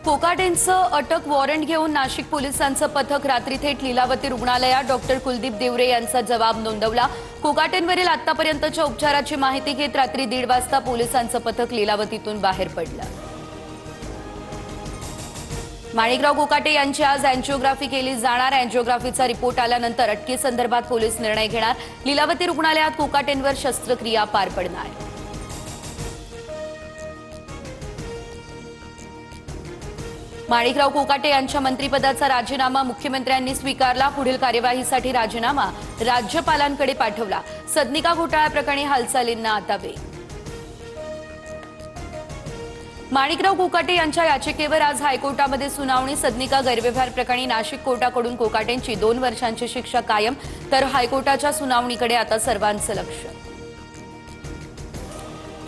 कोकाटेंचं अटक वॉरंट घेऊन नाशिक पोलिसांचं पथक रात्री थेट लीलावती रुग्णालयात डॉक्टर कुलदीप देवरे यांचा जबाब नोंदवला। कोकाटेंवरील आतापर्यंतच्या उपचाराची माहिती घेत रात्री 1:30 वाजता पोलिसांचं पथक लीलावतीतून बाहेर पडलं। माणिकराव कोकाटे यांची आज अँजिओग्राफी केली जाणार। अँजिओग्राफीचा रिपोर्ट आल्यानंतर अटकेसंदर्भात पोलीस निर्णय घेणार। लीलावती रुग्णालयात कोकाटेंवर शस्त्रक्रिया पार पडणार। माणिकराव कोकाटे यांच्या मंत्रिपदाचा राजीनामा मुख्यमंत्र्यांनी स्वीकारला। पुढील कार्यवाहीसाठी राजीनामा राज्यपालांकडे पाठवला। सदनिका घोटाळा प्रकरणी हालचालींना आता वेग। माणिकराव कोकाटे यांच्या याचिकेवर आज हायकोर्टामध्ये सुनावणी। सदनिका गैरव्यवहार प्रकरणी नाशिक कोर्टाकडून कोकाटेंची 2 वर्षांची शिक्षा कायम, तर हायकोर्टाच्या सुनावणीकडे आता सर्वांचं लक्ष।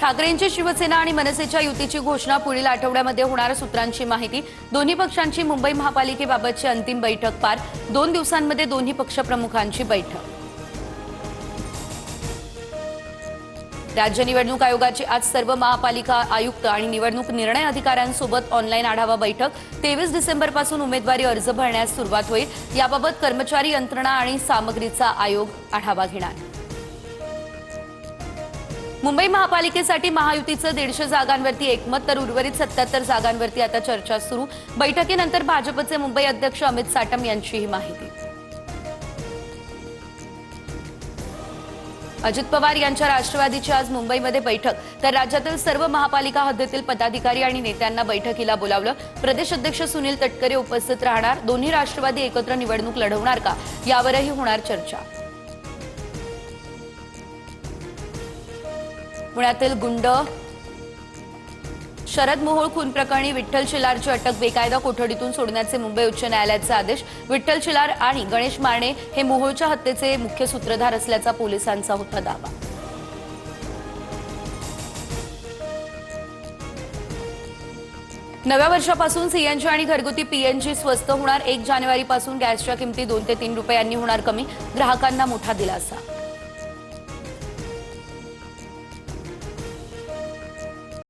ठाकरेंची शिवसेना आणि मनसेच्या युतीची घोषणा पुढील आठवड्यामध्ये होणार। सूत्रांची माहिती, दोन्ही पक्षांची मुंबई महापालिकेबाबतची अंतिम बैठक पार। 2 दिवसांमध्ये दोन्ही पक्षप्रमुखांची बैठक। राज्य निवडणूक आयोगाची आज सर्व महापालिका आयुक्त आणि निवडणूक निर्णय अधिकाऱ्यांसोबत ऑनलाईन आढावा बैठक। 23 डिसेंबरपासून उमेदवारी अर्ज भरण्यास सुरुवात होईल। याबाबत कर्मचारी यंत्रणा आणि सामग्रीचा आयोग आढावा घेणार। मुंबई महापालिकेसाठी महायुतीचं 150 जागांवरती एकमत, तर उर्वरित 77 जागांवरती आता चर्चा सुरू। बैठकीनंतर भाजपचे मुंबई अध्यक्ष अमित साटम यांची ही माहिती। अजित पवार यांच्या राष्ट्रवादीची आज मुंबईमध्ये बैठक, तर राज्यातील सर्व महापालिका हद्दीतील पदाधिकारी आणि नेत्यांना बैठकीला बोलावलं। प्रदेश अध्यक्ष सुनील तटकरे उपस्थित राहणार। दोन्ही राष्ट्रवादी एकत्र निवडणूक लढवणार का, यावरही होणार चर्चा। पुण्यातील गुंड शरद मोहोळ खून प्रकरणी विठ्ठल शिलारची अटक बेकायदा कोठडीतून सोडण्याचे मुंबई उच्च न्यायालयाचे आदेश। विठ्ठल शिलार आणि गणेश मारणे हे मोहोळच्या हत्येचे मुख्य सूत्रधार असल्याचा पोलिसांचा होता दावा। नव्या वर्षापासून सीएनजी आणि घरगुती पीएनजी स्वस्त होणार। 1 जानेवारीपासून गॅसच्या किमती 2 ते 3 रुपयांनी होणार कमी। ग्राहकांना मोठा दिलासा।